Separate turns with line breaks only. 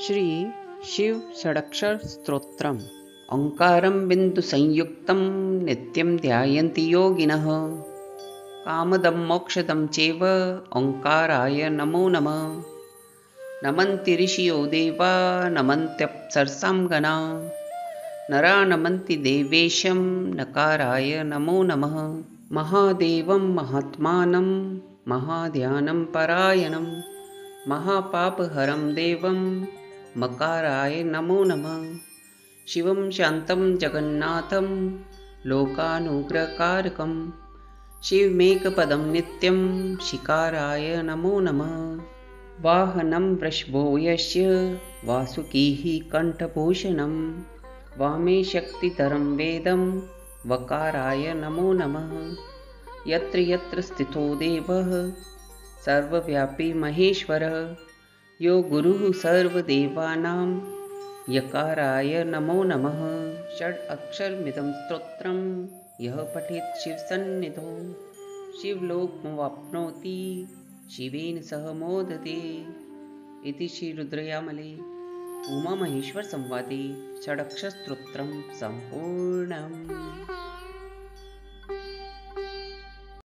श्री शिव षडक्षर स्तोत्रम्। ओंकारं बिन्दुसंयुक्तं नित्यं ध्यायन्ति योगिनः। कामदं मोक्षदं चैव ओंकाराय नमो नमः। नमन्ति ऋषयो देवा नमन्त्यप्सरसां गणा। नरा नमन्ति देवेशं नकाराय नमो नमः। महादेवं महात्मानं महाध्यानं परायणं महापापहरं देवं मकाराय नमो नमः। शिवं शान्तं जगन्नाथं लोकानुग्रहकारकं शिवमेकपदं नित्यं शिकाराय नमो नमः। वाहनं वृषभो यस्य वासुकिः कण्ठभूषणं वामे शक्तिधरं वेदं वकाराय नमो नमः। यत्र यत्र स्थितो देवः सर्वव्यापी महेश्वरः यो गुरुः सर्वदेवानां यकाराय नमो नमः। षड् अक्षरमिदं स्तोत्रं यः पठेत् शिवसन्निधौ शिवलोकमवाप्नोति शिवेन सह मोदते। इति श्रीरुद्रयामले उमामहेश्वर संवादे षडक्षरस्तोत्रं सम्पूर्णम्।